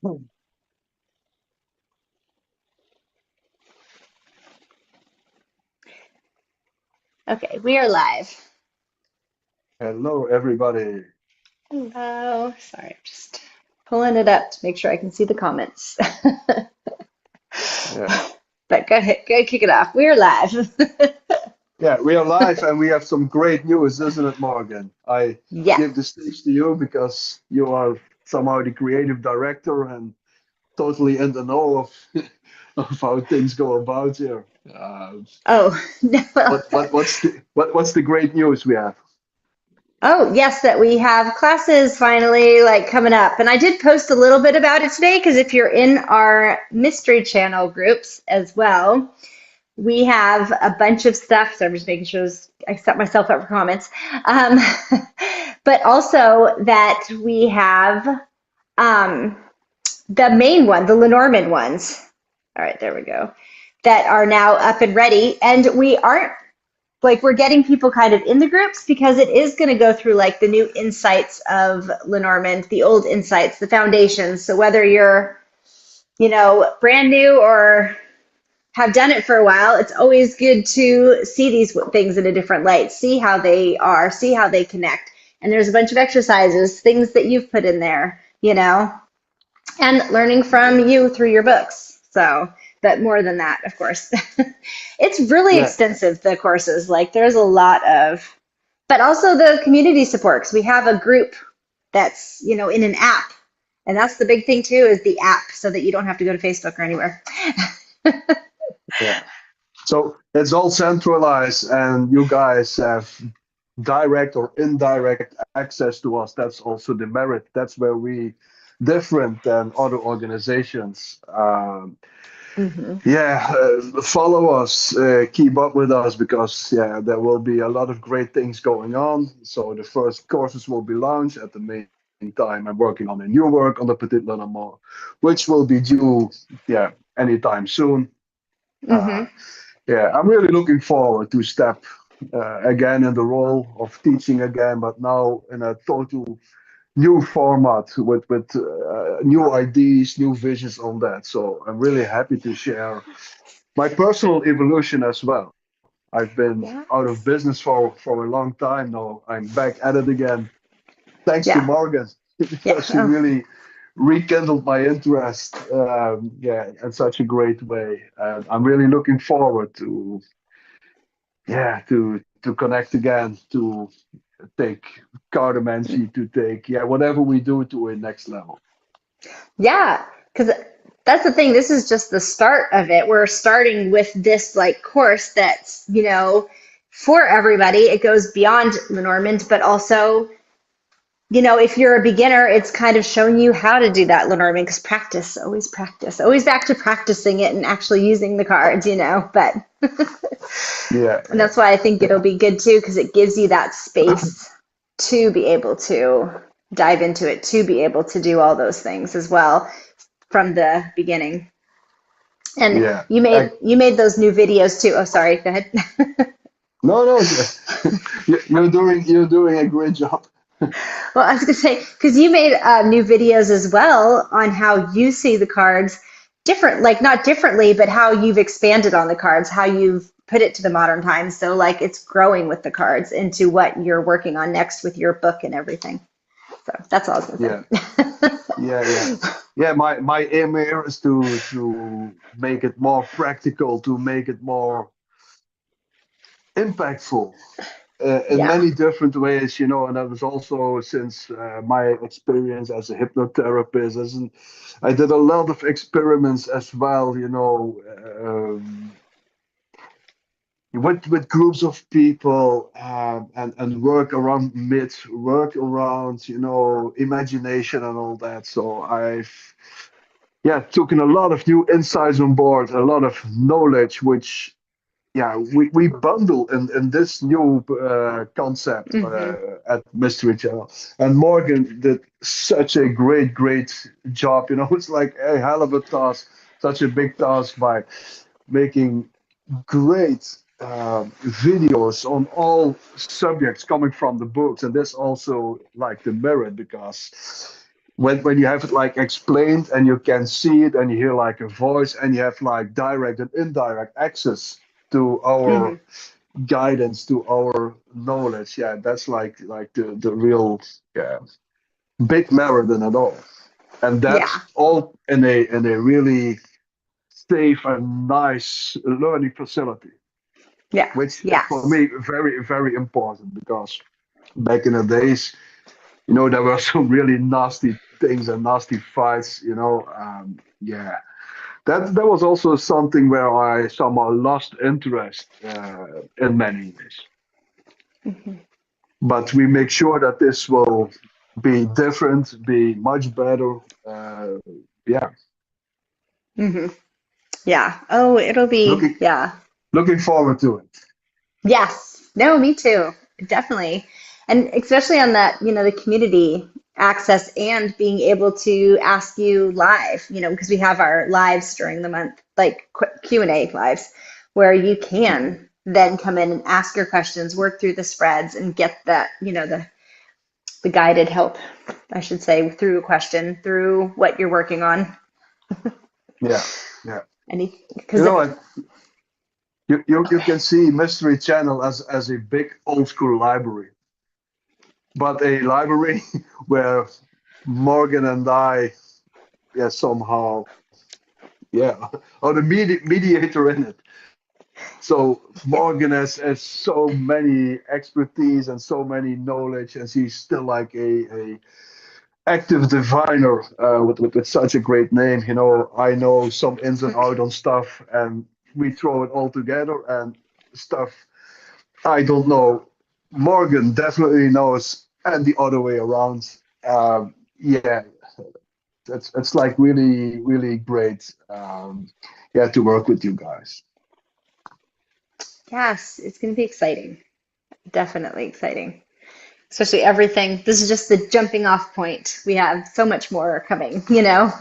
Okay, we are live. Hello, everybody. Hello. Sorry, I'm just pulling it up to make sure I can see the comments. Yeah, But go ahead, go kick it off. We're live. yeah, we are live and we have some great news, isn't it, Morgan? I Yeah. give the stage to you because you are somehow the creative director and totally in the know of of how things go about here. Oh, no. What's the great news we have? Oh, yes, that we have classes finally like coming up. And I did post a little bit about it today because if you're in our mystery channel groups as well, we have a bunch of stuff. So I'm just making sure I set myself up for comments. Um, but also that we have um, the main one, the Lenormand ones. All right, there we go. That are now up and ready. And we aren't like we're getting people kind of in the groups because it is going to go through like the new insights of Lenormand, the old insights, the foundations. So whether you're, brand new or have done it for a while, it's always good to see these things in a different light, see how they are, see how they connect. And there's a bunch of exercises, things that you've put in there, and learning from you through your books. So, but more than that, of course. It's really Yeah, extensive, the courses. Like there's a lot of, but also the community support because we have a group that's, in an app. And that's the big thing too, is the app so that you don't have to go to Facebook or anywhere. yeah. So it's all centralized and you guys have direct or indirect access to us. That's also the merit. That's where we different than other organizations. Hmm. Yeah, follow us, keep up with us because yeah, there will be a lot of great things going on. So the first courses will be launched at the meantime. I'm working on a new work on the Petit Lenormand, which will be due yeah anytime soon. Uh, Hmm. yeah, I'm really looking forward to step again in the role of teaching again, but now in a total new format with new ideas, new visions on that. So I'm really happy to share my personal evolution as well. I've been out of Yes. business for a long time now. I'm back at it again, thanks to Yeah. Morgan, Yeah. because she Oh, really rekindled my interest. Yeah, in such a great way. And I'm really looking forward to yeah to connect again, to take cartomancy, to take yeah whatever we do to a next level. yeah. Because that's the thing. This is just the start of it. We're starting with this like course that's, for everybody. It goes beyond Lenormand, but also if you're a beginner, it's kind of showing you how to do that Lenormand because practice, always back to practicing it and actually using the cards. But Yeah, and yeah, that's why I think it'll yeah, be good too because it gives you that space to be able to dive into it, to be able to do all those things as well from the beginning. And yeah. you made you made those new videos too. Oh, sorry. Go ahead. No, no, you're doing a great job. Well, I was going to say, because you made new videos as well on how you see the cards different, like not differently, but how you've expanded on the cards, how you've put it to the modern times. So, like, it's growing with the cards into what you're working on next with your book and everything. So, that's all I was going Yeah, to yeah, yeah, say. yeah. My aim here is to make it more practical, to make it more impactful in Yeah. many different ways, and that was also since my experience as a hypnotherapist. I did a lot of experiments as well, with groups of people and work around myth, work around, imagination and all that. So I've yeah taken a lot of new insights on board, a lot of knowledge, which yeah, we bundle in this new concept Hmm. at Mystery Channel. And Morgan did such a great job. It's like a hell of a task, such a big task by making great videos on all subjects coming from the books. And this also like the merit because when you have it like explained and you can see it and you hear like a voice and you have like direct and indirect access to Hmm. our guidance, to our knowledge. Yeah, that's like the real, yeah, big marathon at all. And that's Yeah. all in a really safe and nice learning facility, Yeah. which is for Yes. me very, very important because back in the days, there were some really nasty things and nasty fights, yeah. That was also something where I somehow lost interest in many ways. Hmm. But we make sure that this will be different, be much better. Uh, yeah, Hmm. Yeah. Oh, it'll be, looking yeah. looking forward to it. Yes. No, me too. Definitely. And especially on that, the community access and being able to ask you live, because we have our lives during the month, like Q&A lives, where you can then come in and ask your questions, work through the spreads and get that, the guided help, I should say, through a question, through what you're working on. Yeah, yeah. Any, You because know, and you can see Mystery Channel as a big old school library, but a library where Morgan and I, yeah, somehow, yeah, are the mediator in it. So yeah. Morgan has so many expertise and so many knowledge, and she's still like a active diviner with such a great name. I know some ins and out on stuff, and we throw it all together and stuff I don't know. Morgan definitely knows, and the other way around. Yeah, it's like really, really great. Yeah, to work with you guys. Yes, it's going to be exciting. Definitely exciting. Especially everything. This is just the jumping off point. We have so much more coming. Yeah,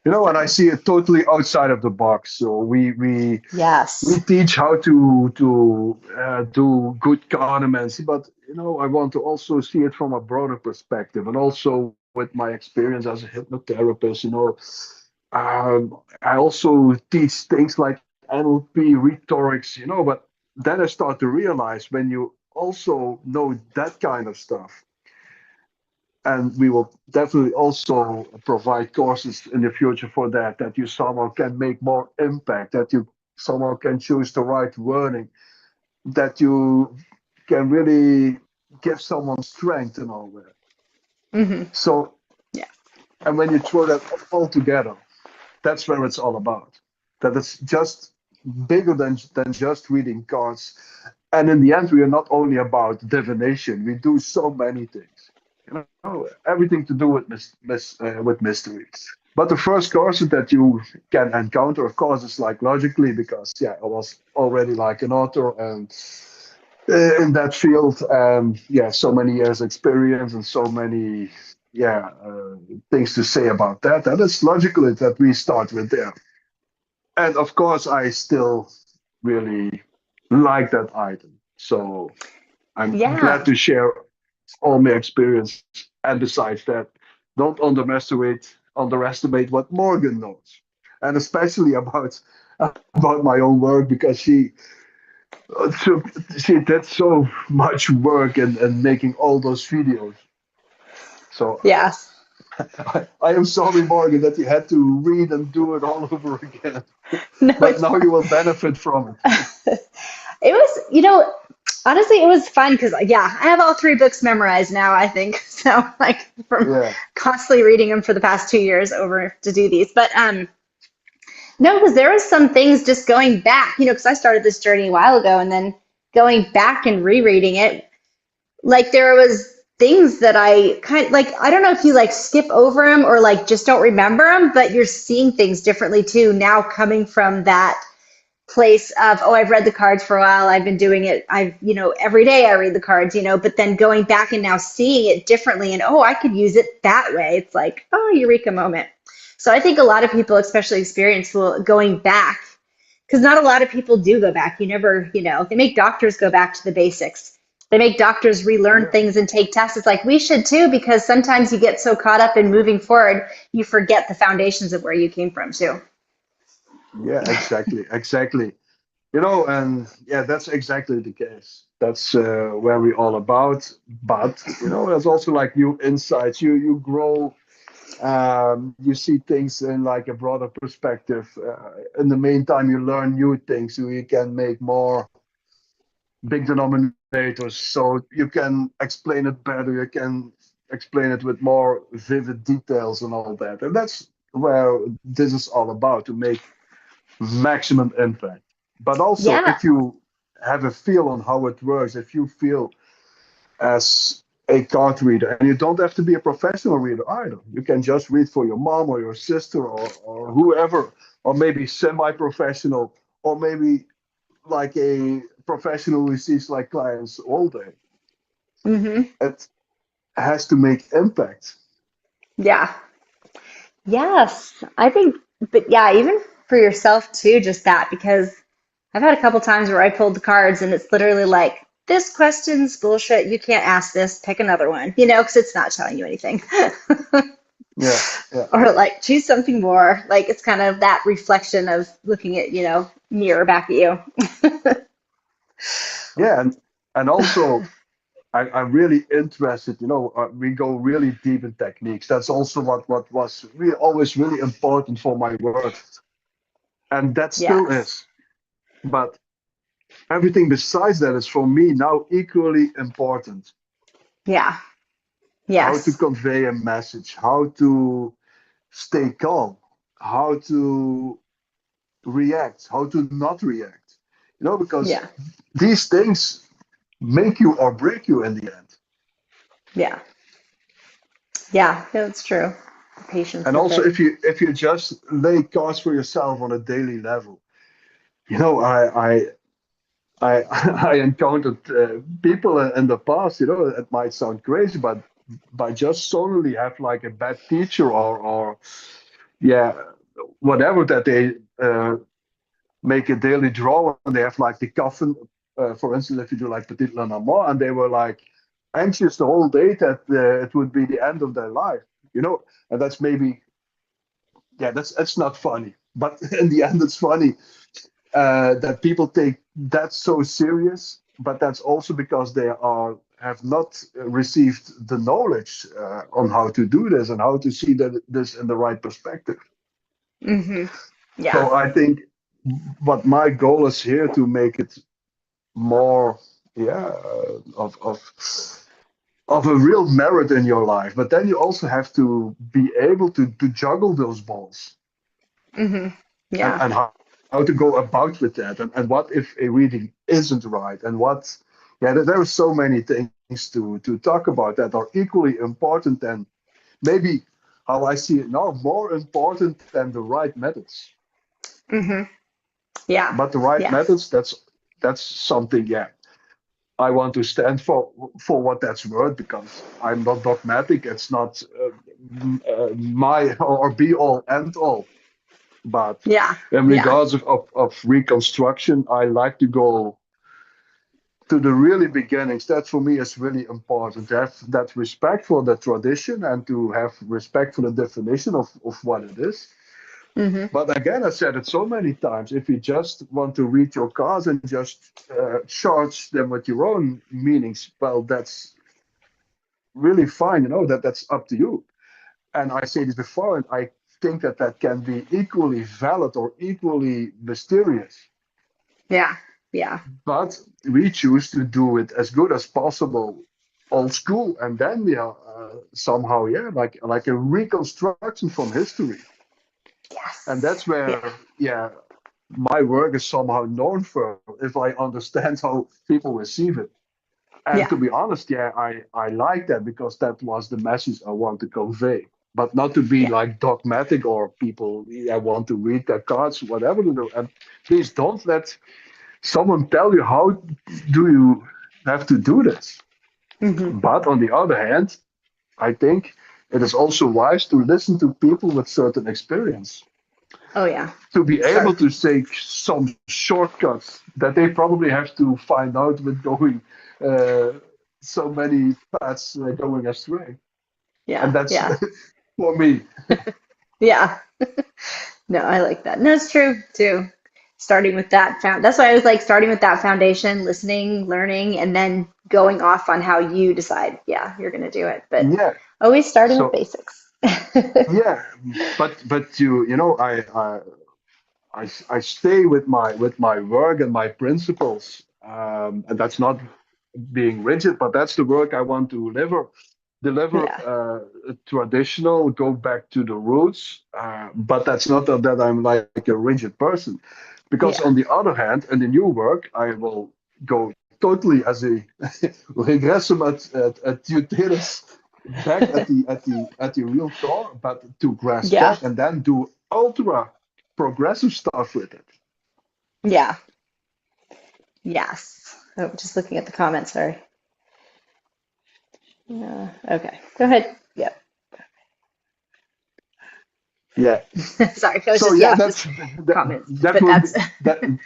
and I So, see it totally outside of the box. So we yes. teach how to do good gardening, but I want to also see it from a broader perspective, and also with my experience as a hypnotherapist, I also teach things like NLP, rhetorics, but then I start to realize when you also know that kind of stuff, and we will definitely also provide courses in the future for that, that you somehow can make more impact, that you somehow can choose the right wording, that you can really give someone strength and all that. Hmm. So, Yeah. and when you throw that all together, that's where it's all about. That it's just bigger than just reading cards. And in the end, we are not only about divination. We do so many things. Everything to do with with mysteries. But the first courses that you can encounter, of course, is like logically because yeah, I was already like an author and in that field, and yeah, so many years experience and so many yeah things to say about that. That is logical that we start with there. And of course, I still really like that item. So I'm glad Yeah. to share all my experience. And besides that, don't underestimate what Morgan knows, and especially about my own work because so- she did so much work and making all those videos. So Yes. I am sorry, Morgan, that you had to read and do it all over again. No, But it's now fine. you will benefit from it. It was, honestly, it was fun because, yeah, I have all three books memorized now, I think. So, like, from Yeah. constantly reading them for the past 2 years over to do these. But, no, because there was some things just going back, because I started this journey a while ago and then going back and rereading it, like there was things that I kind of like, I don't know if you like skip over them or like just don't remember them, but you're seeing things differently too now coming from that place of, oh, I've read the cards for a while, I've been doing it, every day I read the cards, but then going back and now seeing it differently and, oh, I could use it that way. It's like, oh, eureka moment. So I think a lot of people, especially experienced, will going back because not a lot of people do go back. You never, they make doctors go back to the basics. They make doctors relearn Yeah, things and take tests. It's like we should too, because sometimes you get so caught up in moving forward, you forget the foundations of where you came from too. yeah, exactly, exactly. And yeah, that's exactly the case. That's where we all about. But there's also like new insights. You grow. You see things in like a broader perspective. In the meantime, you learn new things, so you can make more big denominators. So you can explain it better. You can explain it with more vivid details and all that. And that's where this is all about, to make maximum impact. But also, Yeah. if you have a feel on how it works, if you feel as a card reader, and you don't have to be a professional reader either, you can just read for your mom or your sister or whoever, or maybe semi-professional, or maybe like a professional who sees like clients all day. Hmm. It has to make impact. Yeah. Yes. I think, but yeah, even for yourself too, just that, because I've had a couple times where I pulled the cards and it's literally like, this question's bullshit. You can't ask this. Pick another one, because it's not telling you anything. Yeah, yeah, Or like, choose something more. Like, it's kind of that reflection of looking at, mirror back at you. yeah, and also I'm really interested. We go really deep in techniques. That's also what was really always really important for my work, and that still Yes. is. But everything besides that is for me now equally important. Yeah. How to Yes. convey a message, how to stay calm, how to react, how to not react. Because Yeah. these things make you or break you in the end. Yeah. Yeah. That's true. The patience And with also, it. if you just lay cards for yourself on a daily level, I I encountered people in the past. It might sound crazy, but by just solely have like a bad teacher or yeah, whatever, that they make a daily draw and they have like the coffin. For instance, if you do like Petit Lenormand, and they were like anxious the whole day that it would be the end of their life. And that's maybe, yeah, that's not funny, but in the end, it's funny that people take that so serious. But that's also because they have not received the knowledge on how to do this and how to see this in the right perspective. Hmm. Yeah. So I think what my goal is here to make it more, yeah, of a real merit in your life. But then you also have to be able to juggle those balls, Hmm. and Yeah. how to go about with that, and what if a reading isn't right, and what, yeah, there are so many things to talk about that are equally important, and maybe, how I see it now, more important than the right methods. Hmm. Yeah. But the right Yes. methods, that's something, yeah, I want to stand for what that's worth, because I'm not dogmatic. It's not my or be all end all. But Yeah. in Yeah. regards of reconstruction, I like to go to the really beginnings. That for me is really important, to have that respect for the tradition and to have respect for the definition of what it is. Hmm. But again, I said it so many times, if you just want to read your cards and just charge them with your own meanings, well, that's really fine. That's up to you. And I say this before, and I think that can be equally valid or equally mysterious. Yeah. Yeah. But we choose to do it as good as possible, old school, and then we are somehow, yeah, like a reconstruction from history. And Yes. that's Yeah. where, yeah, my work is somehow known for, if I understand how people receive it. And Yeah. to be honest, yeah, I like that, because that was the message I want to convey. But not to be Yeah. like dogmatic, or people, yeah, want to read their cards, whatever to do. And please don't let someone tell you how do you have to do this. Hmm. But on the other hand, I think it is also wise to listen to people with certain experience. Oh yeah. to be able Start. to take some shortcuts that they probably have to find out with going uh, so many paths going astray. And Yeah. that's Yeah. for me. Yeah. No, I like that. No, it's true too. Starting with that that's why I was like starting with that foundation, listening, learning, and then going off on how you decide, yeah, you're gonna do it. But Yeah. always starting with So basics. yeah, but you know I stay with my work and my principles, and that's not being rigid, but that's the work I want to deliver Yeah. traditional, go back to the roots. But that's not that I'm like a rigid person, because on Yeah. the other hand, in the new work, I will go totally as a regressum at uterus back at the real core, but to grasp Yeah. that and then do ultra progressive stuff with it. Yeah. Yes. Oh, just looking at the comments, sorry. Okay. Go ahead. Yep. Yeah. Sorry. I was So just, yeah, yeah, that's just that comments. that But will be that's, that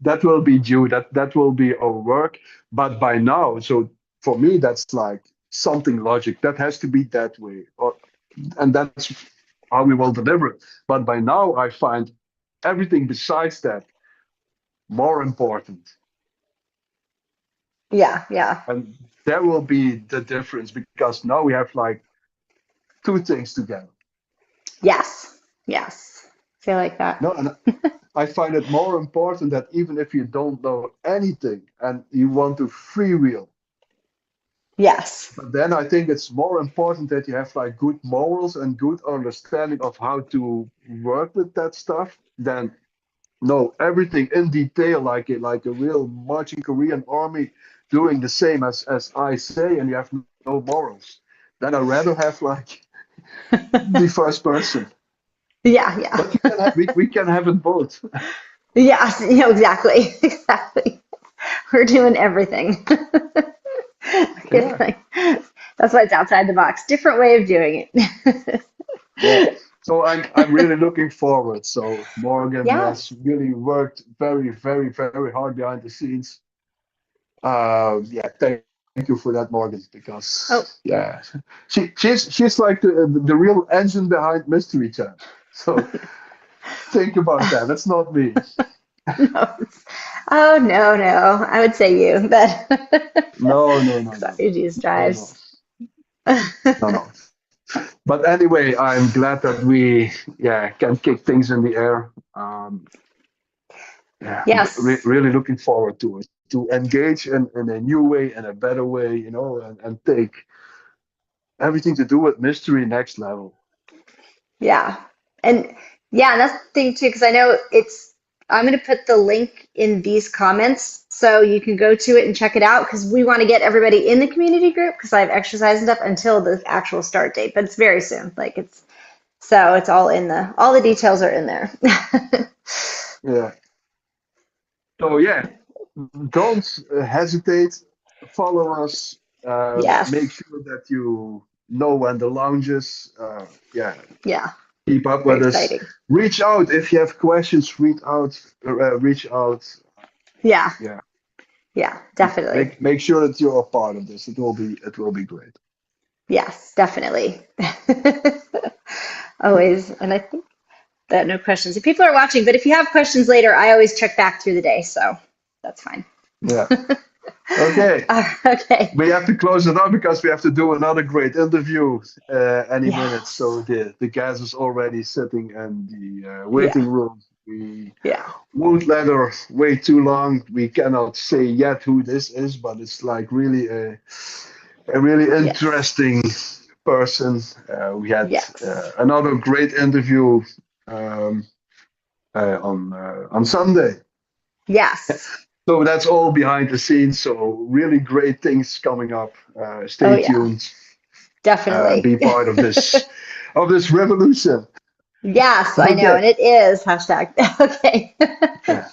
that will be due. That will be our work. But by now, so for me, that's like something logic. That has to be that way, and that's how we will deliver it. But by now, I find everything besides that more important, yeah. Yeah. and there will be the difference because now we have like two things together. Yes. Yes. Feel like that. No, and I find it more important that even if you don't know anything and you want to freewheel, Yes. but then I think it's more important that you have like good morals and good understanding of how to work with that stuff than know everything in detail like a real marching Korean army doing the same as I say and you have no morals. Then I'd rather have like the first person. Yeah. Yeah. But we can have it both. Yes. You know, exactly. Exactly. We're doing everything. Good Yeah. thing. That's why it's outside the box. Different way of doing it. Yeah. So I'm really looking forward. So Morgan Yeah. has really worked very hard behind the scenes. Yeah, thank you for that, Morgan, because Oh, yeah, she's like the real engine behind Mystery Channel. So think about that. That's not me. no. Oh, no, no. I would say you, but No, no, no, no, sorry, geez, no, no, drives. no, no. But anyway, I'm glad that we yeah can kick things in the air. Yeah, Yes. really looking forward to it, to engage in a new way and a better way, and take everything to do with mystery next level. Yeah. And yeah, and that's the thing too, because I know I'm going to put the link in these comments so you can go to it and check it out because we want to get everybody in the community group because I have exercise and stuff until the actual start date, but it's very soon. So it's all the details are in there. Yeah. So yeah, don't hesitate. Follow us. Make Yes. sure that you know when the lounge is. Yeah, Yeah. keep up Very with us. exciting. Reach out if you have questions. Reach out. Reach out. Yeah. Yeah. Yeah, definitely. Make sure that you're a part of this. It will be great. Yes, definitely. Always. And I think that no questions. If people are watching, but if you have questions later, I always check back through the day, so that's fine. Yeah. Okay. Okay. We have to close it up because we have to do another great interview any minute. So Yes. the guest is already sitting in the Yeah. waiting room. We Yeah. won't let her wait too long. We cannot say yet who this is, but it's like really a really Yes. interesting person. We had Yes. another great interview um, on Sunday. Yes. So that's all behind the scenes. So really great things coming up. Oh Stay yeah. tuned. Definitely. Be part of this revolution. Yes, I know, Okay. and it is hashtag. Okay. Yeah.